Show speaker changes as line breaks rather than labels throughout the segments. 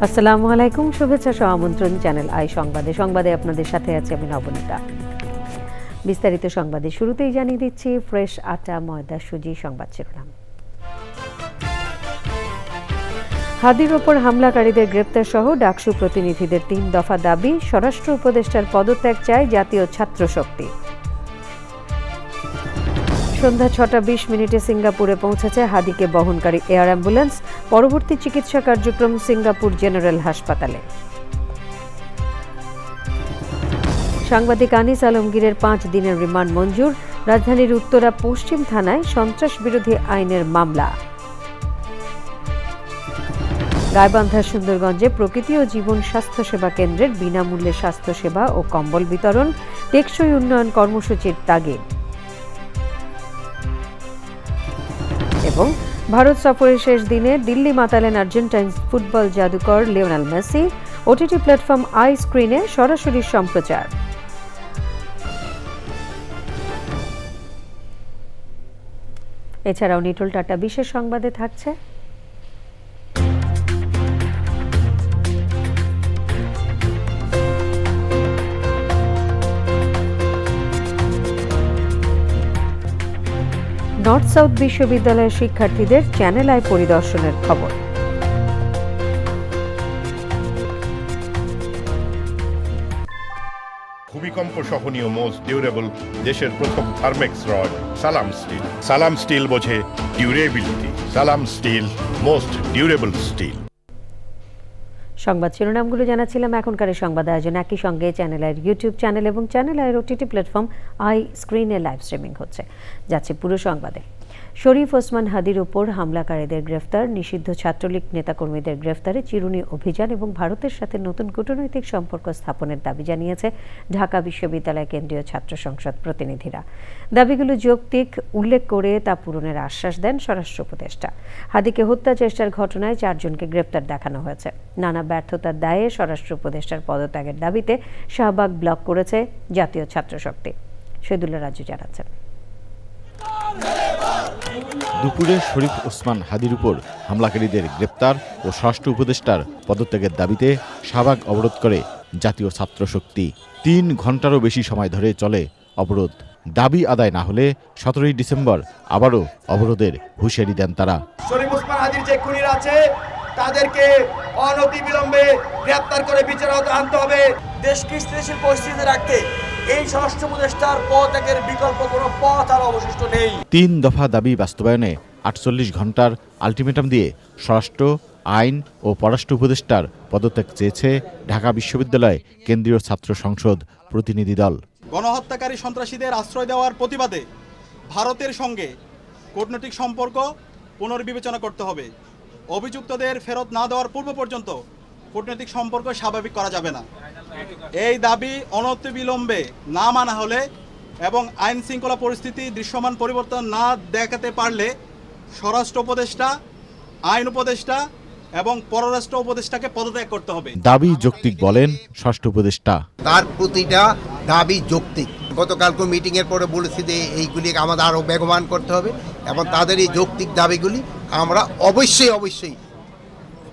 আসসালামু আলাইকুম, শুভেচ্ছা সহ আমন্ত্রণ চ্যানেল আই সংবাদে আপনাদের সাথে আছে আমি নবনীতা। বিস্তারিত সংবাদে শুরুতেই জানিয়ে দিচ্ছি ফ্রেশ আটা ময়দা সুজি সংবাদ শিরোনাম। হাদির ওপর হামলাকারীদের গ্রেপ্তার সহ ডাকসু প্রতিনিধিদের ৩ দফা দাবি, স্বরাষ্ট্র উপদেষ্টার পদত্যাগ চায় জাতীয় ছাত্র শক্তি। সন্ধ্যা ৬টা ২০ সিঙ্গাপুরে পৌঁছেছে হাদিকে বহনকারী এয়ার অ্যাম্বুলেন্স। পরবর্তী চিকিৎসা কার্যক্রম সিঙ্গাপুর জেনারেল হাসপাতালে। সাংবাদিক আনিস আলমগীরের ৫ দিনের রিমান্ড মঞ্জুর। রাজধানীর উত্তরা পশ্চিম থানায় সন্ত্রাস বিরোধী আইনের মামলা। গাইবান্ধার সুন্দরগঞ্জে প্রকৃতি ও জীবন স্বাস্থ্যসেবা কেন্দ্রের বিনামূল্যে স্বাস্থ্যসেবা ও কম্বল বিতরণ, টেকসই উন্নয়ন কর্মসূচির তাগিদ। এবং ভারত সফরের শেষ দিনে দিল্লি মাতালেন আর্জেন্টাইন ফুটবল জাদুকর Lionel Messi. OTT platform I স্ক্রিনে সরাসরি সম্প্রচার। এছাড়াও নিটোল টাটা বিশেষ সংবাদে থাকছে নর্থ সাউথ বিশ্ববিদ্যালয়ের শিক্ষার্থীদের চ্যানেল আই পরিদর্শনের খবর।
ভূমিকম্প সহনীয় মোস্ট ডিউরেবল দেশের প্রথম থার্মেক্স রড সালাম স্টিল। সালাম স্টিল বোঝে ডিউরেবিলিটি। সালাম স্টিল, মোস্ট ডিউরেবল স্টিল।
সংবাদ শিরোনামগুলো জানাচ্ছিলাম। এখনকার সংবাদ আয়োজন একই সঙ্গে চ্যানেল আইয়ের ইউটিউব চ্যানেল এবং চ্যানেল আইয়ের ওটিটি প্ল্যাটফর্ম আই স্ক্রিনে লাইভ স্ট্রিমিং হচ্ছে। যাচ্ছে পুরো সংবাদে। শরীফ ওসমান হাদির উপর হামলাকারীদের গ্রেফতার, নিষিদ্ধ ছাত্রলীগ নেতাকর্মীদের গ্রেফতারে চিরুনি অভিযান এবং ভারতের সাথে নতুন কূটনৈতিক সম্পর্ক স্থাপনের দাবি জানিয়েছে ঢাকা বিশ্ববিদ্যালয় কেন্দ্রীয় ছাত্র সংসদ প্রতিনিধিরা। দাবিগুলো যৌক্তিক উল্লেখ করে তা পূরণের আশ্বাস দেন স্বরাষ্ট্র উপদেষ্টা। হাদিকে হত্যা চেষ্টার ঘটনায় ৪ জনকে গ্রেফতার দেখানো হয়েছে। নানা ব্যর্থতার দায়ে স্বরাষ্ট্র উপদেষ্টার পদত্যাগের দাবিতে শাহবাগ ব্লক করেছে জাতীয় ছাত্র শক্তি। শহীদুল্লাহ রাজু জানাচ্ছেন।
দুপুরে শরীফ ওসমান হাদির উপর হামলাকারীদের গ্রেপ্তার ও স্বরাষ্ট্র উপদেষ্টার পদত্যাগের দাবিতে শাহবাগ অবরোধ করে জাতীয় ছাত্র শক্তি। ৩ ঘন্টারও বেশি সময় ধরে চলে অবরোধ। দাবি আদায় না হলে ১৭ই ডিসেম্বর আবারও অবরোধের হুঁশিয়ারি দেন তারা।
শরীফ ওসমান হাদির যে খুনিরা আছে তাদেরকে অনতিবিলম্বে গ্রেপ্তার করে বিচার আওতায় আনতে হবে। দেশকে স্থিতিশীল পরিস্থিতিতে রাখতে এই স্বরাষ্ট্র উপদেষ্টার পদত্যাগের বিকল্প কোনো পথ আর অবশিষ্ট নেই।
৩ দফা দাবি বাস্তবায়নে ৪৮ ঘন্টার আলটিমেটাম দিয়ে স্বরাষ্ট্র, আইন ও পররাষ্ট্র উপদেষ্টার পদত্যাগ চেয়েছে ঢাকা বিশ্ববিদ্যালয় কেন্দ্রীয় ছাত্র সংসদ প্রতিনিধি দল।
গণহত্যাকারী সন্ত্রাসীদের আশ্রয় দেওয়ার প্রতিবাদে ভারতের সঙ্গে কূটনৈতিক সম্পর্ক পুনর্বিবেচনা করতে হবে। অভিযুক্তদের ফেরত না দেওয়ার পূর্ব পর্যন্ত কূটনৈতিক সম্পর্ক স্বাভাবিক করা যাবে না। এই দাবি অনতিবিলম্বে না মানা হলে এবং আইন শৃঙ্খলা পরিস্থিতি দৃশ্যমান পরিবর্তন না দেখাতে পারলে স্বরাষ্ট্র উপদেষ্টা, আইন উপদেষ্টা এবং পররাষ্ট্র উপদেষ্টাকে পদত্যাগ করতে হবে।
দাবি যৌক্তিক বলেন ষষ্ঠ উপদেষ্টা।
তার প্রতিটা দাবি যৌক্তিক। গতকালকে মিটিংয়ের পরে বলেছি যে এইগুলি আমাদের আরও বেগবান করতে হবে এবং তাদের এই যৌক্তিক দাবিগুলি আমরা অবশ্যই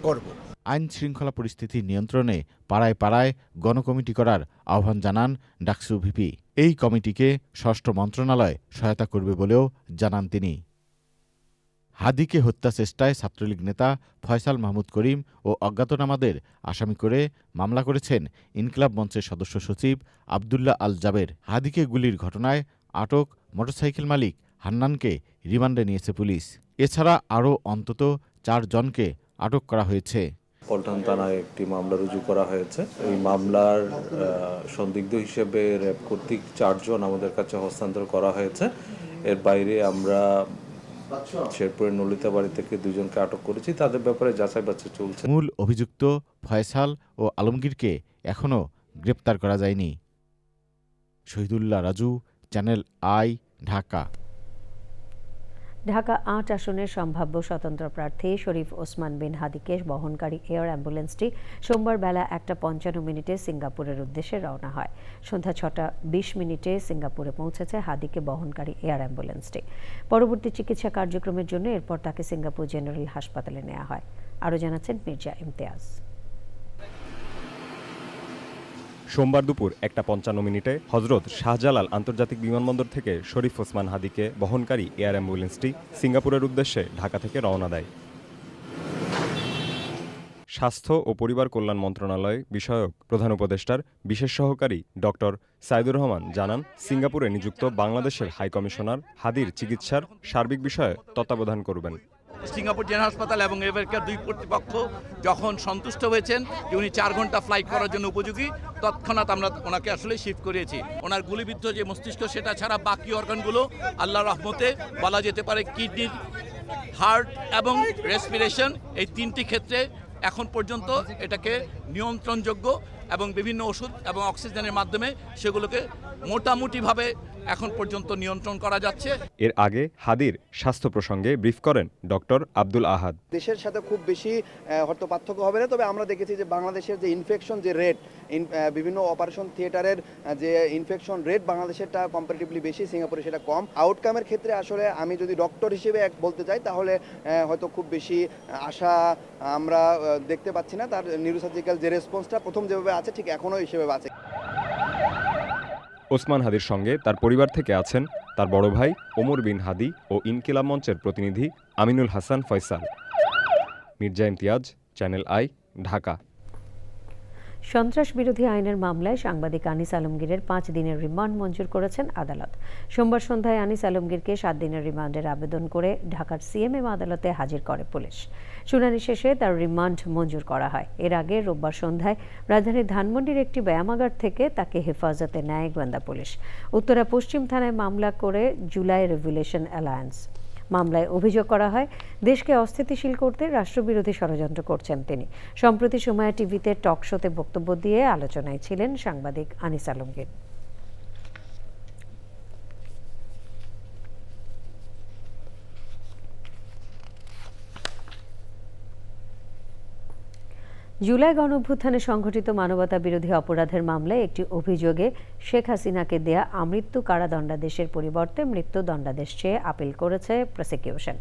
করব।
আইন শৃঙ্খলা পরিস্থিতি নিয়ন্ত্রণে পাড়ায় পাড়ায় গণকমিটি করার আহ্বান জানান ডাকসু ভিপি। এই কমিটিকে স্বরাষ্ট্র মন্ত্রণালয় সহায়তা করবে বলেও জানান তিনি। হাদিকে হত্যা চেষ্টায় ছাত্রলীগ নেতা ফয়সাল মাহমুদ করিম ও অজ্ঞাতনামাদের আসামি করে মামলা করেছেন ইনকিলাব মঞ্চের সদস্য সচিব আবদুল্লাহ আল জাবের। হাদিকে গুলির ঘটনায় আটক মোটরসাইকেল মালিক হান্নানকে রিমান্ডে নিয়েছে পুলিশ। এছাড়া আরও অন্তত ৪ জনকে আটক করা হয়েছে।
পল্টন থানায় একটি মামলা রুজু করা হয়েছে। এই মামলার সন্দিগ্ধ হিসেবে র্যাব কর্তৃক ৪ জন আমাদের কাছে হস্তান্তর করা হয়েছে। এর বাইরে আমরা শেরপুরের নলিতা বাড়ি থেকে 2 জনকে আটক করেছি। তাদের ব্যাপারে যাচাই বাছাই চলছে।
মূল অভিযুক্ত ফয়সাল ও আলমগীরকে এখনও গ্রেপ্তার করা যায়নি। Shahidullah Raju, channel I, Dhaka.
ঢাকা ৮ আসনের সম্ভাব্য স্বতন্ত্র প্রার্থী শরীফ ওসমান বিন হাদিকে বহনকারী এয়ার অ্যাম্বুলেন্সটি সোমবার বেলা ১টা ৫৫ সিঙ্গাপুরের উদ্দেশ্যে রওনা হয়। সন্ধ্যা ৬টা ২০ সিঙ্গাপুরে পৌঁছেছে হাদিকে বহনকারী এয়ার অ্যাম্বুলেন্সটি। পরবর্তী চিকিৎসা কার্যক্রমের জন্য এরপর তাকে সিঙ্গাপুর জেনারেল হাসপাতালে নেওয়া হয়। আরও জানাচ্ছেন মির্জা ইমতিয়াজ।
সোমবার দুপুর 1:55 হজরত শাহজালাল আন্তর্জাতিক বিমানবন্দর থেকে শরীফ ওসমান হাদিকে বহনকারী এয়ার অ্যাম্বুলেন্সটি সিঙ্গাপুরের উদ্দেশ্যে ঢাকা থেকে রওনা দেয়। স্বাস্থ্য ও পরিবার কল্যাণ মন্ত্রণালয় বিষয়ক প্রধান উপদেষ্টার বিশেষ সহকারী ডক্টর সাইদুর রহমান জানান, সিঙ্গাপুরে নিযুক্ত বাংলাদেশের হাইকমিশনার হাদির চিকিৎসার সার্বিক বিষয়ে তত্ত্বাবধান করবেন।
সিঙ্গাপুর জেনারেল হাসপাতাল এবং এভারকেয়ার দুই কর্তৃপক্ষ যখন সন্তুষ্ট হয়েছেন যে উনি 4 ঘন্টা ফ্লাইট করার জন্য উপযোগী, তৎক্ষণাৎ আমরা ওনাকে আসলে শিফট করিয়েছি। ওনার গুলিবিদ্ধ যে মস্তিষ্ক, সেটা ছাড়া বাকি অর্গানগুলো আল্লাহর রহমতে বলা যেতে পারে কিডনি, হার্ট এবং রেসপিরেশন, এই 3টি ক্ষেত্রে এখন পর্যন্ত এটাকে নিয়ন্ত্রণযোগ্য এবং বিভিন্ন ওষুধ এবং অক্সিজেনের মাধ্যমে সেগুলোকে মোটামুটিভাবে এখন পর্যন্ত নিয়ন্ত্রণ করা যাচ্ছে।
এর আগে হাদির স্বাস্থ্য প্রসঙ্গে ব্রিফ করেন ডক্টর আব্দুল আহাদ।
দেশের সাথে খুব বেশি হয়তো পার্থক্য হবে না, তবে আমরা দেখেছি যে বাংলাদেশের যে ইনফেকশন যে রেট, বিভিন্ন অপারেশন থিয়েটারের যে ইনফেকশন রেট বাংলাদেশেরটা কম্পারেটিভলি বেশি, সিঙ্গাপুরে সেটা কম। আউটকামের ক্ষেত্রে আসলে আমি যদি ডক্টর হিসেবে বলতে চাই তাহলে হয়তো খুব বেশি আশা আমরা দেখতে পাচ্ছি না। তার নিউরোসার্জিক্যাল যে রেসপন্সটা প্রথম যেভাবে আছে ঠিক এখনও হিসেবে আছে।
ওসমান হাদির সঙ্গে তার পরিবার থেকে আছেন তার বড় ভাই ওমর বিন হাদি ও ইনকিলাব মঞ্চের প্রতিনিধি আমিনুল হাসান ফয়সাল। Mirza Imtiaz, channel I, Dhaka.
সন্ত্রাস বিরোধী আইনের মামলায় সাংবাদিক আনিস আলমগীরের 5 দিনের রিমান্ড মঞ্জুর করেছেন আদালত। সোমবার সন্ধ্যায় আনিস আলমগীরকে 7 দিনের রিমান্ডের আবেদন করে ঢাকার সিএমএম আদালতে হাজির করে পুলিশ। শুনানি শেষে তার রিমান্ড মঞ্জুর করা হয়। এর আগে রোববার সন্ধ্যায় রাজধানীর ধানমন্ডির একটি ব্যায়ামাগার থেকে তাকে হেফাজতে নেয় গোয়েন্দা পুলিশ। উত্তরা পশ্চিম থানায় মামলা করে জুলাই রেভুলেশন অ্যালায়েন্স। মামলায় অভিযোগ করা হয়, দেশকে অস্থিতিশীল করতে রাষ্ট্রবিরোধী ষড়যন্ত্র করছেন তিনি। সম্প্রতি সময় টিভিতে টক শোতে বক্তব্য দিয়ে আলোচনায় ছিলেন সাংবাদিক আনিস আলমগীর। জুলাই গণঅভ্যুত্থানে সংঘটিত মানবতা বিরোধী অপরাধের মামলায় একটি অভিযোগে শেখ হাসিনাকে দেয়া আমৃত্যু কারাদণ্ডাদেশের পরিবর্তে মৃত্যুদণ্ডাদেশ চেয়ে আপিল করেছে প্রসিকিউশন।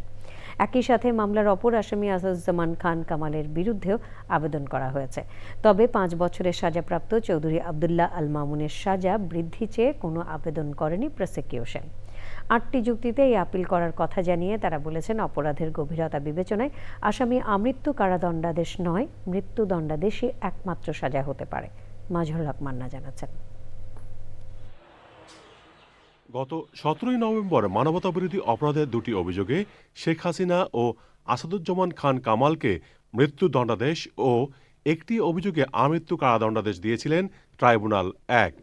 একই সাথে মামলার অপর আসামি আসাদুজ্জামান খান কামালের বিরুদ্ধেও আবেদন করা হয়েছে। তবে 5 বছরের সাজাপ্রাপ্ত চৌধুরী আবদুল্লাহ আল মামুনের সাজা বৃদ্ধি চেয়ে কোনো আবেদন করেনি প্রসিকিউশন। 8টি যুক্তিতে এই আপিল করার কথা জানিয়ে তারা বলেছেন, অপরাধের গভীরতা বিবেচনায় আসামি আমৃত্যু কারাদণ্ডাদেশ নয়, মৃত্যুদণ্ডাদেশই একমাত্র সাজা হতে পারে। মাজহারুল হক মান্না জানাচ্ছেন।
গত 17 নভেম্বর মানবতাবিরোধী অপরাধের 2টি অভিযোগে শেখ হাসিনা ও আসাদুজ্জামান খান কামালকে মৃত্যুদণ্ডাদেশ ও একটি অভিযোগে আমৃত্যু কারাদণ্ডাদেশ দিয়েছিলেন ট্রাইব্যুনাল 1।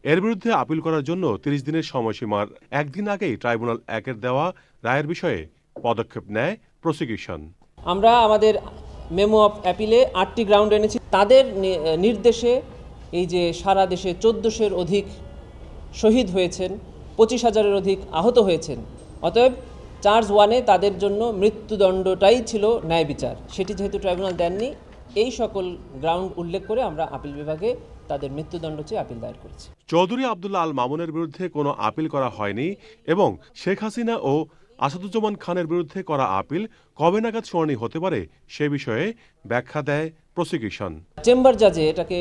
এর বিরুদ্ধে আপিল করার জন্য 30 দিনের সময়সীমার একদিন আগেই ট্রাইব্যুনাল 1-এর দেওয়া রায়ের বিষয়ে পদক্ষেপ নেয় প্রসিকিউশন।
আমরা আমাদের মেমো অফ অ্যাপিলে 8টি গ্রাউন্ড এনেছি। তাদের নির্দেশে এই যে সারা দেশে 1400-এর অধিক শহীদ হয়েছেন, 25,000-এর অধিক আহত হয়েছেন, অতএব চার্জ 1-এ তাদের জন্য মৃত্যুদণ্ডটাই ছিল ন্যায় বিচার। সেটি যেহেতু ট্রাইব্যুনাল দেননি, এই সকল গ্রাউন্ড উল্লেখ করে আমরা আপিল বিভাগে তাদের মৃত্যুদণ্ড চেয়ে আপিল দায়ের করেছি।
চৌধুরী আবদুল্লাহ আল মামুনের বিরুদ্ধে কোনো আপিল করা হয়নি এবং শেখ হাসিনা ও আসাদুজ্জামান খানের বিরুদ্ধে করা আপিল কবে নাগাদ শুনানি হতে পারে সে বিষয়ে ব্যাখ্যা দেয় প্রসিকিউশন।
চেম্বার জাজে এটাকে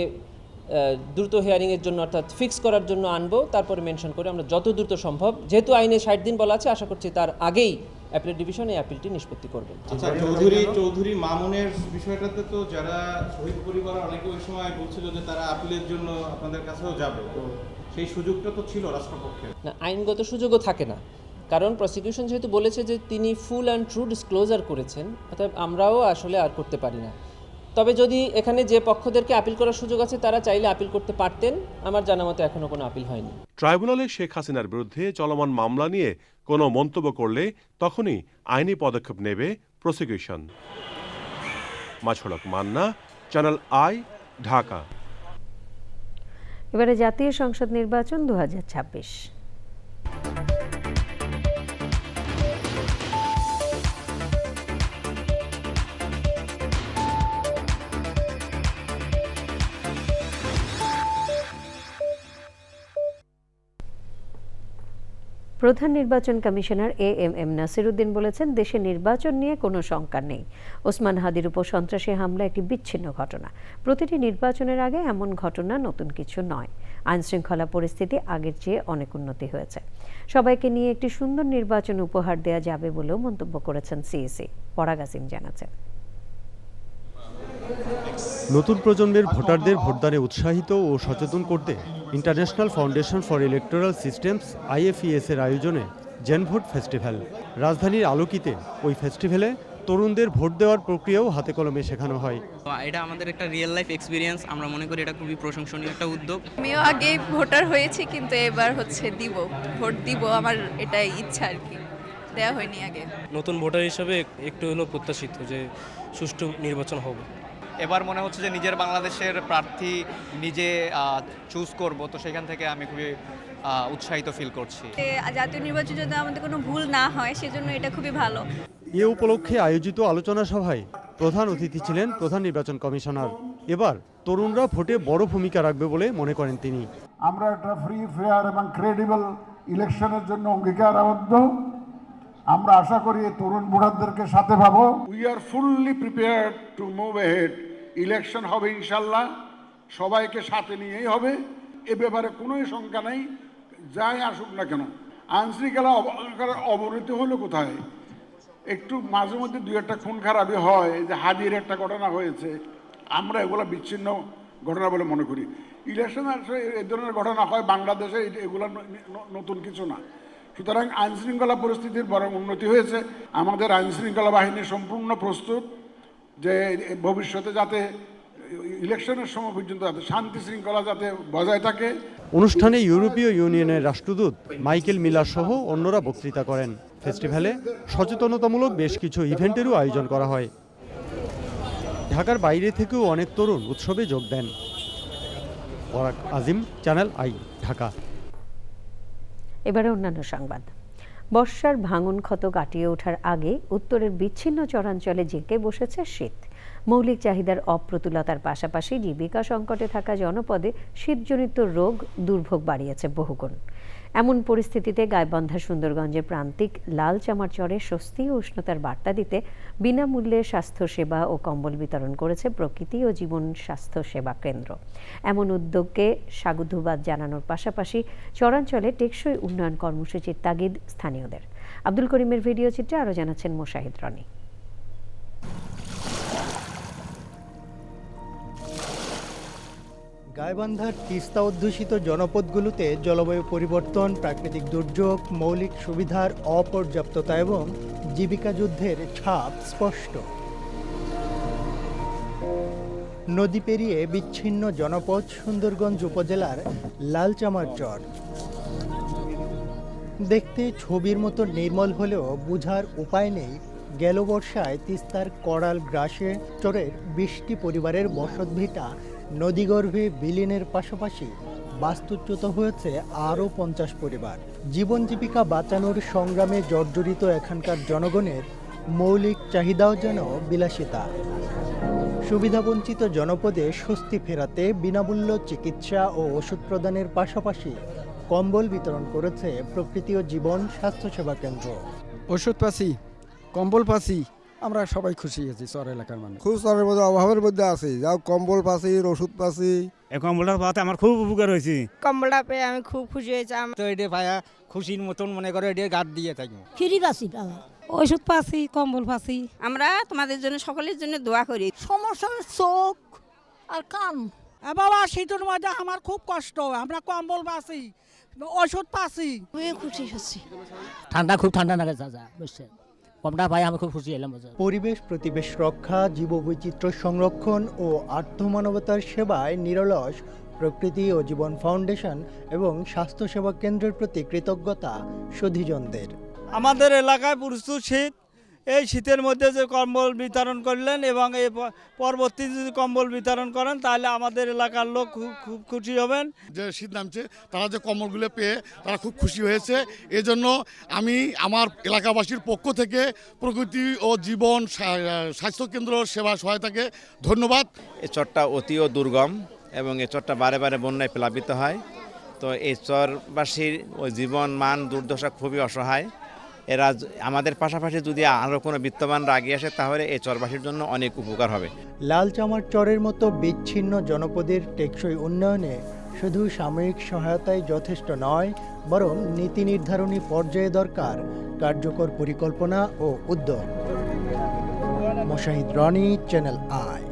দ্রুত হিয়ারিংয়ের জন্য অর্থাৎ ফিক্স করার জন্য আনবো, তারপরে মেনশন করে আমরা যত দ্রুত সম্ভব, যেহেতু আইনে 60 দিন বলা আছে, আশা করছি তার আগেই অ্যাপিলেট ডিভিশন এই অ্যাপিলটি নিষ্পত্তি করবেন।
আচ্ছা, চৌধুরী মামুনের বিষয়টাতে তো যারা শহীদ পরিবার অনেকে ওই সময় বলছিল যে তারা আপিলের জন্য আপনাদের কাছেও যাবে, তো সেই সুযোগটা তো ছিল রাষ্ট্রপক্ষের।
না, আইনগত সুযোগও থাকে না, কারণ প্রসিকিউশন যেহেতু বলেছে যে তিনি ফুল অ্যান্ড ট্রু ডিসক্লোজার করেছেন, অর্থাৎ আমরাও আসলে আর করতে পারি না। তবে যদি এখানে যে পক্ষদেরকে আপিল করার সুযোগ আছে তারা চাইলে আপিল করতে পারতেন, আমার জানা মতে এখনো কোনো আপিল হয়নি।
ট্রাইব্যুনালে শেখ হাসিনার বিরুদ্ধে চলমান মামলা নিয়ে কোনো মন্তব্য করলে তখনই আইনি পদক্ষেপ নেবে prosecution. Mazharul Haque Manna, channel I, Dhaka.
এবারে জাতীয় সংসদ নির্বাচন 2026। প্রধান নির্বাচন কমিশনার AMM নাসিরউদ্দিন বলেছেন, দেশে নির্বাচন নিয়ে কোনো শঙ্কা নেই। ওসমান হাদির উপর সন্ত্রাসী হামলা একটি বিচ্ছিন্ন ঘটনা। প্রতিটি নির্বাচনের আগে এমন ঘটনা নতুন কিছু নয়। আইনশৃঙ্খলা পরিস্থিতি আগের চেয়ে অনেক উন্নতি হয়েছে। সবাইকে নিয়ে একটি সুন্দর নির্বাচন উপহার দেওয়া যাবে বলেও মন্তব্য করেছেন সিইসি। পরাগ আসিম জানাচ্ছেন।
নতুন প্রজন্মের ভোটারদের ভোটদানে উৎসাহিত ও সচেতন করতে international foundation for electoral systems IFES এর আয়োজনে জেনভোট ফেস্টিভ্যাল। রাজধানীর আলোকিতে ওই ফেস্টিভ্যালে তরুণদের ভোট দেওয়ার প্রক্রিয়াও হাতে কলমে শেখানো হয়।
এটা আমাদের একটা রিয়েল লাইফ এক্সপিরিয়েন্স। আমরা মনে করি এটা খুবই প্রশংসনীয় একটা উদ্যোগ।
আমিও আগে ভোটার হয়েছি, কিন্তু এবার ভোট দিব, আমার এটাই ইচ্ছা আর কি, দেওয়া হয়নি আগে।
নতুন ভোটার হিসেবে একটু হলেও প্রত্যাশিত যে সুষ্ঠু নির্বাচন হবে।
এবার মনে হচ্ছে যে নিজের বাংলাদেশের প্রার্থী নিজে চুজ করব, তো সেখান থেকে আমি খুবই উৎসাহিত ফিল করছি।
জাতীয় নির্বাচন যদি আমাদের কোনো ভুল না হয়, সেজন্য এটা খুবই ভালো।
এ উপলক্ষে আয়োজিত আলোচনা সভায় প্রধান অতিথি ছিলেন প্রধান নির্বাচন কমিশনার। এবার তরুণরা ভোটে বড় ভূমিকা রাখবে বলে মনে করেন তিনি।
আমরা একটা ফ্রি, ফেয়ার এবং ক্রেডিবল ইলেকশনের জন্য অঙ্গীকারাবদ্ধ। আমরা আশা করি তরুণ ভোটারদেরকে সাথে পাবো। We are fully prepared to move ahead. Election হবে ইনশাল্লাহ, সবাইকে সাথে নিয়েই হবে, এ ব্যাপারে কোনো শঙ্কা নেই। যাই আসুক না কেন, আইনশৃঙ্খলা অবনতি হলো কোথায়? একটু মাঝে মধ্যে দুই একটা খুন খারাপি হয়, যে হাদির একটা ঘটনা হয়েছে, আমরা এগুলো বিচ্ছিন্ন ঘটনা বলে মনে করি। ইলেকশন আসলে এই ধরনের ঘটনা হয় বাংলাদেশে, এগুলো নতুন কিছু না। সুতরাং আইনশৃঙ্খলা পরিস্থিতির বরং উন্নতি হয়েছে। আমাদের আইনশৃঙ্খলা বাহিনী সম্পূর্ণ প্রস্তুত যে ভবিষ্যতে যাতে ইলেকশনের সময় পর্যন্ত যাতে শান্তি শৃঙ্খলা যাতে বজায় থাকে।
অনুষ্ঠানে ইউরোপীয় ইউনিয়নের রাষ্ট্রদূত মাইকেল মিলার সহ অন্যরা বক্তৃতা করেন। ফেস্টিভ্যালে সচেতনতামূলক বেশ কিছু ইভেন্টেরও আয়োজন করা হয়। ঢাকার বাইরে থেকেও অনেক তরুণ উৎসবে যোগ দেন। পরাগ আজিম, চ্যানেল আই, ঢাকা।
এবারে অন্যান্য সংবাদ। বর্ষার ভাঙন ক্ষত কাটিয়ে ওঠার আগে উত্তরের বিচ্ছিন্ন চরাঞ্চলে জেঁকে বসেছে শীত। মৌলিক চাহিদার অপ্রতুলতার পাশাপাশি জীবিকা সংকটে থাকা জনপদে শীতজনিত রোগ দুর্ভোগ বাড়িয়েছে বহুগুণ। এমন পরিস্থিতিতে গাইবান্ধা সুন্দরগঞ্জের প্রান্তিক লালচামার চরে স্বস্তি ও উষ্ণতার বার্তা দিতে বিনামূল্যে স্বাস্থ্যসেবা ও কম্বল বিতরণ করেছে প্রকৃতি ও জীবন স্বাস্থ্য সেবা কেন্দ্র। এমন উদ্যোগকে সাধুবাদ জানানোর পাশাপাশি চরাঞ্চলে টেকসই উন্নয়ন কর্মসূচির তাগিদ স্থানীয়দের। আব্দুল করিমের ভিডিও চিত্রে আরও জানাচ্ছেন মোশাহিদ রনি।
গাইবান্ধার তিস্তা অধ্যুষিত জনপদগুলোতে জলবায়ু পরিবর্তন, প্রাকৃতিক দুর্যোগ, মৌলিক সুবিধার অপর্যাপ্ততা এবং জীবিকা যুদ্ধের ছাপ স্পষ্ট। নদী পেরিয়ে বিচ্ছিন্ন জনপদ সুন্দরগঞ্জ উপজেলার লালচামার চর। দেখতে ছবির মতো নির্মল হলেও বুঝার উপায় নেই গেল বর্ষায় তিস্তার করাল গ্রাসে চরের 20টি পরিবারের বসতভিটা নদীগর্ভে বিলীনের পাশাপাশি বাস্তুচ্যুত হয়েছে আরও 50 পরিবার। জীবন জীবিকা বাঁচানোর সংগ্রামে জর্জরিত এখানকার জনগণের মৌলিক চাহিদাও যেন বিলাসিতা। সুবিধাবঞ্চিত জনপদে স্বস্তি ফেরাতে বিনামূল্য চিকিৎসা ও ওষুধ প্রদানের পাশাপাশি কম্বল বিতরণ করেছে প্রকৃতি ও জীবন স্বাস্থ্যসেবা কেন্দ্র।
ওষুধ পাচ্ছি, কম্বল পাচ্ছি, আমরা সবাই খুশি আছি। চর এলাকার মানুষ
খুব চরের মধ্যে অভাবের মধ্যে আছি, যাও কম্বল পাচ্ছি, ওষুধ পাচ্ছি।
এই কম্বলটা পাওয়াতে আমার খুব উপকার হয়েছে।
কম্বলটা পেয়ে আমি খুব খুশি হয়েছি।
তো এটা পায়া খুশির মতন মনে করে এটা গাদ দিয়ে থাকি।
ফ্রি পাচ্ছি, ওষুধ পাচ্ছি, কম্বল পাচ্ছি। আমরা তোমাদের জন্য সকলের জন্য দোয়া করি।
সমস্যার চোখ আর কান।
বাবা শীতের মধ্যে আমার খুব কষ্ট, আমরা কম্বল পাচ্ছি, ওষুধ পাচ্ছি,
খুশি হচ্ছি।
ঠান্ডা খুব ঠান্ডা লাগে চাচা, বুঝছেন, কমটা পাই আমি খুব খুশি হলাম।
পরিবেশ প্রতিবেশ রক্ষা, জীববৈচিত্র্য সংরক্ষণ ও আর্থমানবতার সেবায় নিরলস প্রকৃতি ও জীবন ফাউন্ডেশন এবং স্বাস্থ্যসেবা কেন্দ্রের প্রতি কৃতজ্ঞতা সুধীজনদের।
আমাদের এলাকায় প্রচুর শীত, এই শীতের মধ্যে যে কম্বল বিতরণ করলেন এবং এই পরবর্তী যদি কম্বল বিতরণ করেন তাহলে আমাদের এলাকার লোক খুব খুশি হবেন।
যে শীত নামছে তারা যে কম্বলগুলো পেয়ে তারা খুব খুশি হয়েছে। এজন্য আমি আমার এলাকাবাসীর পক্ষ থেকে প্রকৃতি ও জীবন স্বাস্থ্যকেন্দ্র সেবা সহায়তাকে ধন্যবাদ।
এই চরটা অতিও দুর্গম এবং এই চরটা বারে বারে বন্যায় প্লাবিত হয়।
তো এই চরবাসীর ওই জীবন মান দুর্দশা খুবই অসহায়। এরা আমাদের পাশাপাশি যদি আরও কোনো বিত্তবানরা এগিয়ে আসে তাহলে এই চরবাসীর জন্য অনেক উপকার হবে।
লালচামার চরের মতো বিচ্ছিন্ন জনপদের টেকসই উন্নয়নে শুধু সাময়িক সহায়তাই যথেষ্ট নয়, বরং নীতি নির্ধারণী পর্যায়ে দরকার কার্যকর পরিকল্পনা ও উদ্যোগ। Mosahid Roni, channel I.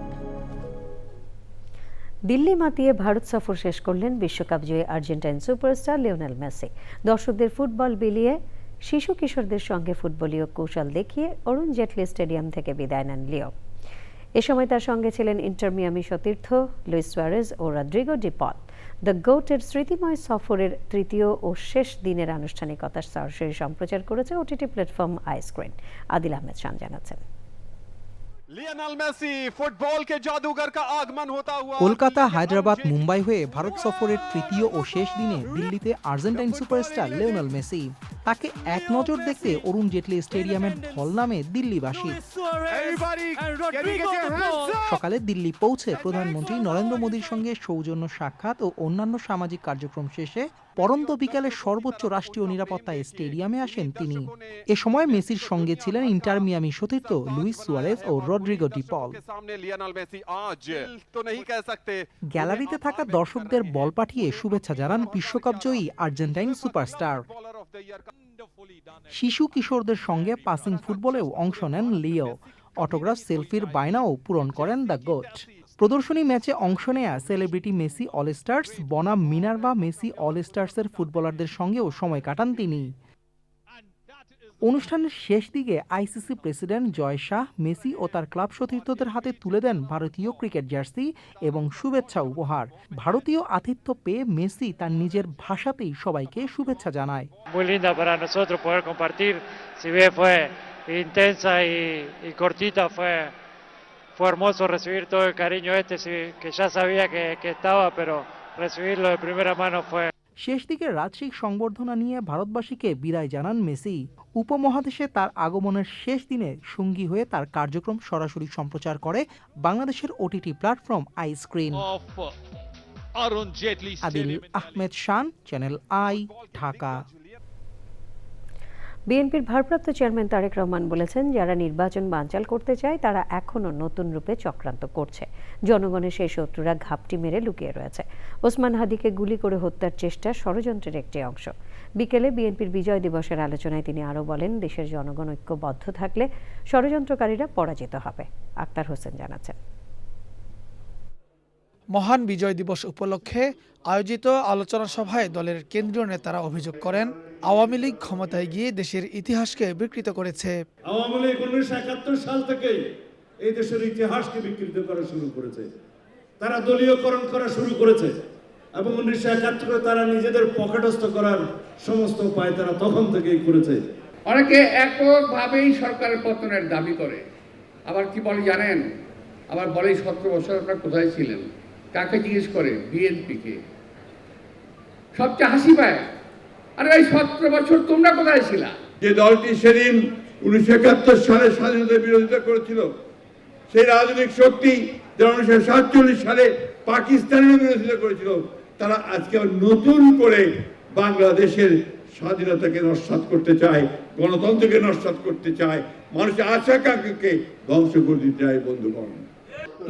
দিল্লি মাতিয়ে ভারত সফর শেষ করলেন বিশ্বকাপ জয়ী আর্জেন্টাইন সুপারস্টার লিওনেল মেসি। দর্শকদের ফুটবল বিলিয়ে শিশু কিশোরদের সঙ্গে ফুটবলীয় কৌশল দেখিয়ে অরুণ জেটলি স্টেডিয়াম থেকে বিদায় নেন লিও। এ সময় তার সঙ্গে ছিলেন ইন্টার মিয়ামি সতীর্থ লুইস সুয়ারেজ ও রদ্রিগো ডি পল। দ্য গোটের স্মৃতিময় সফরের তৃতীয় ও শেষ দিনের আনুষ্ঠানিকতা সরাসরি সম্প্রচার করেছে OTT platform I screen. Adil Ahmed Shan জানাচ্ছেন।
কলকাতা, হায়দ্রাবাদ, মুম্বাই হয়ে ভারত সফরের তৃতীয় ও শেষ দিনে দিল্লিতে আর্জেন্টাইন সুপারস্টার লিওনেল মেসি। তাকে এক নজর দেখতে অরুণ জেটলি স্টেডিয়ামের ঢল নামে দিল্লিবাসী। সকালে দিল্লি পৌঁছে প্রধানমন্ত্রী নরেন্দ্র মোদীর সঙ্গে সৌজন্য সাক্ষাৎ ও অন্যান্য সামাজিক কার্যক্রম শেষে পরন্ত বিকালে সর্বোচ্চ রাষ্ট্রীয় নিরাপত্তায় স্টেডিয়ামে আসেন তিনি। এ সময় মেসির সঙ্গে ছিলেন ইন্টার মিয়ামি সতীর্থ লুইস সুয়ারেজ ও রদ্রিগো ডি পল। গ্যালারিতে থাকা দর্শকদের বল পাঠিয়ে শুভেচ্ছা জানান বিশ্বকাপ জয়ী আর্জেন্টাইন সুপারস্টার। শিশু কিশোরদের সঙ্গে পাসিং ফুটবলেও অংশ নেন লিও। অটোগ্রাফ, সেলফির বায়নাও পূরণ করেন দ্য গোট। প্রদর্শনী ম্যাচে অংশ নেয়া সেলিব্রিটি মেসি অল স্টার্স বনাম মিনার্ভা মেসি অল স্টার্সের ফুটবলারদের সঙ্গেও সময় কাটান তিনি। অনুষ্ঠানের শেষ দিকে আইসিসি প্রেসিডেন্ট জয় শাহ মেসি ও তার ক্লাব সতীর্থদের হাতে তুলে দেন ভারতীয় ক্রিকেট জার্সি এবং শুভেচ্ছা উপহার। ভারতীয় আতিথ্য পেয়ে মেসি তার নিজের ভাষাতেই সবাইকে শুভেচ্ছা জানায়।
Fue hermoso recibir todo el cariño que ya sabía que estaba, pero recibirlo de primera mano fue.
শেষ দিকে রাজসিক সংবর্ধনা নিয়ে ভারতবাসীকে বিদায় জানান মেসি। উপমহাদেশে তার আগমনের শেষ দিনে সঙ্গী হয়ে তার কার্যক্রম সরাসরি সম্প্রচার করে বাংলাদেশের OTT platform I screen. Adil Ahmed Shan, channel I, Dhaka.
বিএনপির ভারপ্রাপ্ত চেয়ারম্যান তারেক রহমান বলেছেন, যারা নির্বাচন বানচাল করতে চায় তারা এখনও নতুন রূপে চক্রান্ত করছে। জনগণের সেই শত্রুরা ঘাপটি মেরে লুকিয়ে রয়েছে। ওসমান হাদিকে গুলি করে হত্যার চেষ্টা ষড়যন্ত্রের একটি অংশ। বিকেলে বিএনপির বিজয় দিবসের আলোচনায় তিনি আরও বলেন, দেশের জনগণ ঐক্যবদ্ধ থাকলে ষড়যন্ত্রকারীরা পরাজিত হবে। আক্তার হোসেন জানাচ্ছেন।
মহান বিজয় দিবস উপলক্ষে আয়োজিত আলোচনা সভায় দলের কেন্দ্রীয় নেতারা অভিযোগ করেন, আওয়ামী লীগ ক্ষমতায় গিয়ে দেশের ইতিহাসকে বিকৃত করেছে।
আওয়ামী লীগ 1971 সাল থেকে এই দেশের ইতিহাসকে বিকৃত করা শুরু করেছে। তারা দলীয়করণ করা শুরু করেছে এবং 1971 তারা নিজেদের পকেটস্থ করার সমস্ত উপায় তারা তখন থেকেই করেছে।
অনেকে এককভাবেই সরকারের পতনের দাবি করে, আবার কি বলে জানেন, আবার বলে 17 বছর আপনারা কোথায় ছিলেন। কাকে জিজ্ঞেস করে? বিএনপিকে। সবচেয়ে হাসি পায়, আরে এই 17 বছর তোমরা কোথায় ছিলা?
যে দলটি সেদিন 1971 সালে স্বাধীনতার বিরোধিতা করেছিল, সেই রাজনৈতিক শক্তি যারা 1947 সালে পাকিস্তানের বিরোধিতা করেছিল, তারা আজকে নতুন করে বাংলাদেশের স্বাধীনতাকে নস্যাৎ করতে চায়, গণতন্ত্রকে নস্যাৎ করতে চায়, মানুষের আশা আকাঙ্ক্ষাকে ধ্বংস করে দিতে চায়। বন্ধুগণ,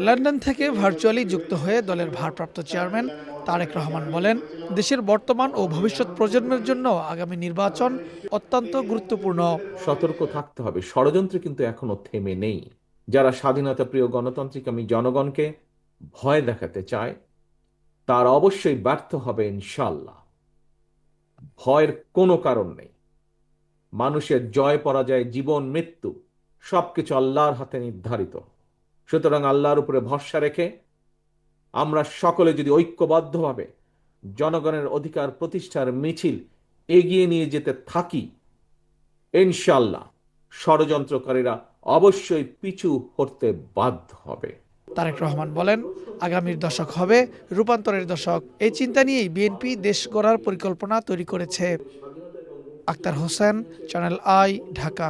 লন্ডন থেকে ভার্চুয়ালি যুক্ত হয়ে দলের ভারপ্রাপ্ত চেয়ারম্যান তারেক রহমান বলেন, দেশের বর্তমান ও ভবিষ্যৎ প্রজন্মের জন্য আগামী নির্বাচন অত্যন্ত গুরুত্বপূর্ণ।
সতর্ক থাকতে হবে, ষড়যন্ত্র কিন্তু এখনো থেমে নেই। যারা স্বাধীনতা প্রিয় গণতান্ত্রিকামী জনগণকে ভয় দেখাতে চায় তারা অবশ্যই ব্যর্থ হবে ইনশাআল্লাহ। ভয়ের কোনো কারণ নেই। মানুষের জয় পরাজয়, জীবন মৃত্যু সবকিছু আল্লাহর হাতে নির্ধারিত। সুতরাং আল্লাহর উপরে ভরসা রেখে আমরা সকলে যদি ঐক্যবদ্ধভাবে জনগণের অধিকার প্রতিষ্ঠার মিছিল এগিয়ে নিয়ে যেতে থাকি, ইনশাআল্লাহ ষড়যন্ত্রকারীরা অবশ্যই পিছু হটতে বাধ্য হবে।
তারেক রহমান বলেন, আগামীর দশক হবে রূপান্তরের দশক। এই চিন্তা নিয়েই বিএনপি দেশ গড়ার পরিকল্পনা তৈরি করেছে। Akhtar Hossain, channel I, Dhaka.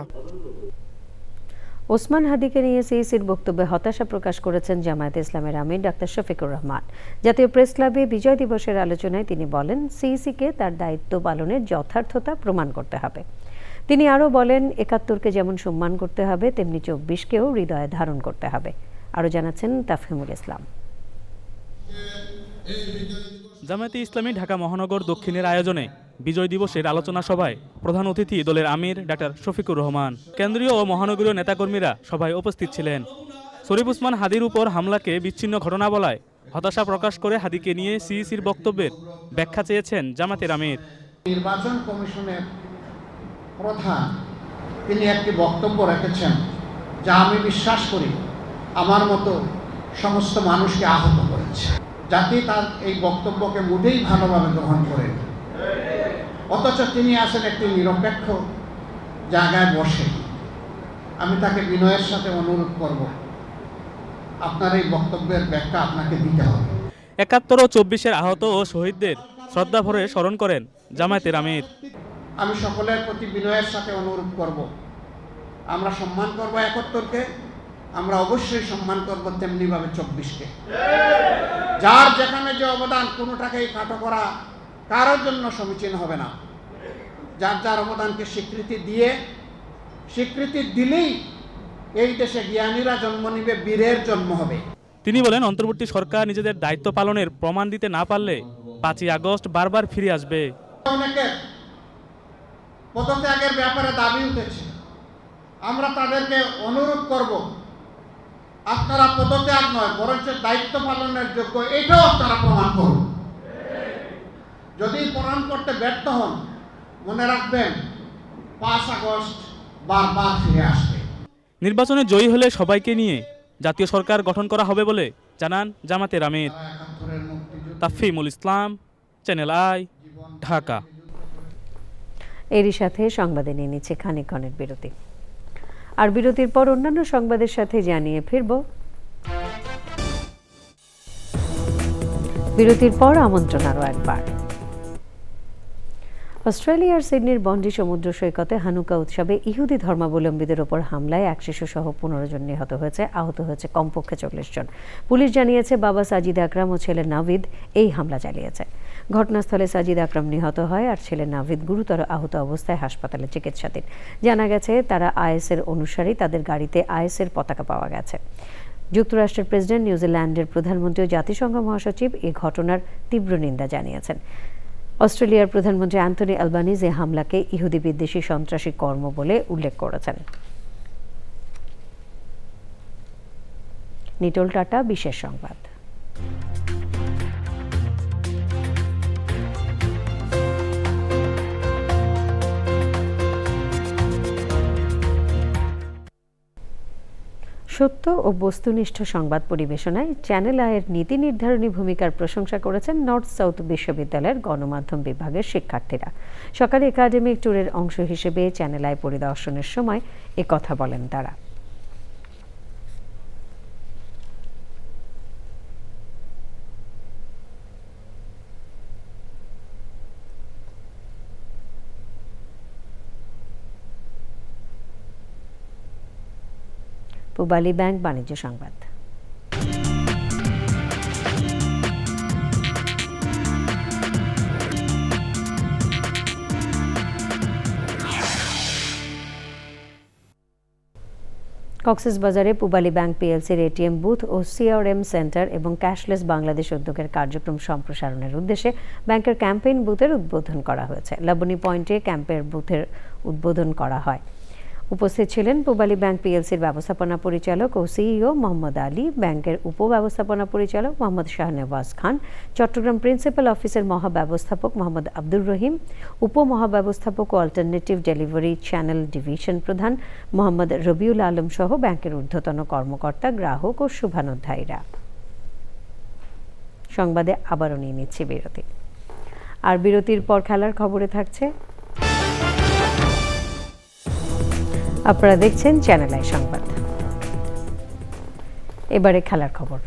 ওসমান হাদিকে নিয়ে সিইসির বক্তব্যে হতাশা প্রকাশ করেছেন জামায়াতে ইসলামের আমির ডাক্তার শফিকুর রহমান। জাতীয় প্রেস ক্লাবে বিজয় দিবসের আলোচনায় তিনি বলেন, সিইসিকে তার দায়িত্ব পালনের যথার্থতা প্রমাণ করতে হবে। তিনি আরও বলেন, ৭১কে যেমন সম্মান করতে হবে তেমনি ২৪কেও হৃদয়ে ধারণ করতে হবে। আরও জানাচ্ছেন তাফহিমুল ইসলাম।
জামায়াতে ইসলামী ঢাকা মহানগর দক্ষিণের আয়োজনে বিজয় দিবসের আলোচনা সভায় প্রধান অতিথি দলের আমির ডাক্তার শফিকুর রহমান, কেন্দ্রীয় ও মহানগরীয় নেতাকর্মীরা সভায় উপস্থিত ছিলেন। শরীফ ওসমান হাদির উপর হামলাকে বিচ্ছিন্ন ঘটনা বলায় হতাশা প্রকাশ করে হাদিকে নিয়ে সিইসির বক্তব্যের ব্যাখ্যা চেয়েছেন জামায়াতের আমির।
নির্বাচন কমিশনের প্রধান তিনি একটি বক্তব্য রেখেছেন যা আমি বিশ্বাস করি আমার মতো সমস্ত মানুষকে আহত করেছে। জাতি তার এই বক্তব্যকে মোটেই ভালোভাবে গ্রহণ করেন, অথচ তিনি আসেন একটি নিরপেক্ষ জায়গায় বসে। আমি তাকে বিনয়ের সাথে অনুরোধ করব, আপনার এই বক্তব্যের ব্যাখ্যা আপনাকে দিতে হবে।
৭১ ও ২৪-এর আহত ও শহীদদের শ্রদ্ধা ভরে স্মরণ করেন জামায়াতের আমির।
আমি সকলের প্রতি বিনয়ের সাথে অনুরোধ করব, আমরা সম্মান করব ৭১কে, আমরা অবশ্যই সম্মান করব তেমনিভাবে ২৪কে। যার যেখানে যে অবদান কোনোটাকেই খাটো করা কারোর জন্য সমীচীন হবে না। যার যার অবদানকে স্বীকৃতি দিলেই এই দেশে জ্ঞানীরা জন্ম নিবে, বীরের জন্ম হবে।
তিনি বলেন, অন্তর্বর্তী সরকার নিজেদের দায়িত্ব পালনের প্রমাণ দিতে না পারলে ৫ই আগস্ট বারবার ফিরে আসবে।
অনেকের পদত্যাগের ব্যাপারে দাবি উঠেছে, আমরা তাদেরকে অনুরোধ করব, আপনারা পদত্যাগ নয় বরঞ্চ দায়িত্ব পালনের যোগ্য, এটাও আপনারা প্রমাণ করুন। যদি প্রমাণ করতে ব্যর্থ হন, মনে রাখবেন ৫ আগস্ট বারবার ফিরে আসবে।
নির্বাচনে জয়ী হলে সবাইকে নিয়ে জাতীয় সরকার গঠন করা হবে বলে জানান জামায়াতের আমির। তাফহিমুল ইসলাম, চ্যানেল আই, ঢাকা।
এরই সাথে সংবাদে নিয়ে নিচ্ছে খানিকক্ষণের বিরতি। আর বিরতির পর অন্যান্য সংবাদের সাথে জানিয়ে ফিরব। বিরতির পর আমন্ত্রণ আরও একবার। অস্ট্রেলিয়ার সিডনির বন্ডি সমুদ্র সৈকতে হানুকা উৎসবে ইহুদি ধর্মাবলম্বীদের ওপর হামলায় এক শিশুসহ ১৫ জন নিহত হয়েছে, আহত হয়েছে কমপক্ষে ৪০ জন। পুলিশ জানিয়েছে বাবা সাজিদ আকরাম ও ছেলে নাভিদ এই হামলা চালিয়েছে। ঘটনাস্থলে সাজিদ আকরাম নিহত হয় আর ছেলে নাভিদ গুরুতর আহত অবস্থায় হাসপাতালে চিকিৎসাধীন। জানা গেছে তারা আইএসের অনুসারী, তাদের গাড়িতে আইএসের পতাকা পাওয়া গেছে। যুক্তরাষ্ট্রের প্রেসিডেন্ট, নিউজিল্যান্ডের প্রধানমন্ত্রী ও জাতিসংঘ মহাসচিব এ ঘটনার তীব্র নিন্দা জানিয়েছেন। অস্ট্রেলিয়ার প্রধানমন্ত্রী অ্যান্থনি অ্যালবানিজ এই হামলাকে ইহুদি বিদ্বেষী সন্ত্রাসী কর্ম বলে উল্লেখ করেছেন। নিটোল টাটা, বিশেষ সংবাদ। সত্য ও বস্তুনিষ্ঠ সংবাদ পরিবেশনায় চ্যানেল আইয়ের নীতি নির্ধারণী ভূমিকার প্রশংসা করেছেন নর্থ সাউথ বিশ্ববিদ্যালয়ের গণমাধ্যম বিভাগের শিক্ষার্থীরা। সকালে একাডেমিক ট্যুরের অংশ হিসেবে চ্যানেল আই পরিদর্শনের সময় একথা বলেন তারা। পূবালী ব্যাংক বাণিজ্য সংবাদ। কক্সবাজারে পূবালী ব্যাংক পিএলসির এটিএম বুথ ও সিআরএম সেন্টার এবং ক্যাশলেস বাংলাদেশ উদ্যোগের কার্যক্রম সম্প্রসারণের উদ্দেশ্যে ব্যাংকের ক্যাম্পেইন বুথের উদ্বোধন করা হয়েছে। লাবণী পয়েন্টে ক্যাম্পের বুথের উদ্বোধন করা হয়। উপস্থিত ছিলেন পূবালী ব্যাংক পিএলসির ব্যবস্থাপনা পরিচালক ও সিইও মোহাম্মদ আলী, ব্যাংকের উপব্যবস্থাপনা পরিচালক মোহাম্মদ শাহনেওয়াজ খান, চট্টগ্রাম প্রিন্সিপাল অফিসের মহাব্যবস্থাপক মোহাম্মদ আব্দুর রহিম, উপমহাব্যবস্থাপক ও অল্টারনেটিভ ডেলিভারি চ্যানেল ডিভিশন প্রধান মোহাম্মদ রবিউল আলম সহ ব্যাংকের ঊর্ধ্বতন কর্মকর্তা, গ্রাহক ও শুভানুধ্যায়ীরা। সংবাদে আবারও নিয়ে নিচ্ছি বিরতি। আর বিরতির পর খেলার খবরে থাকছে। আপনারা দেখছেন চ্যানেল আই সংবাদ। এবারে খেলার খবর।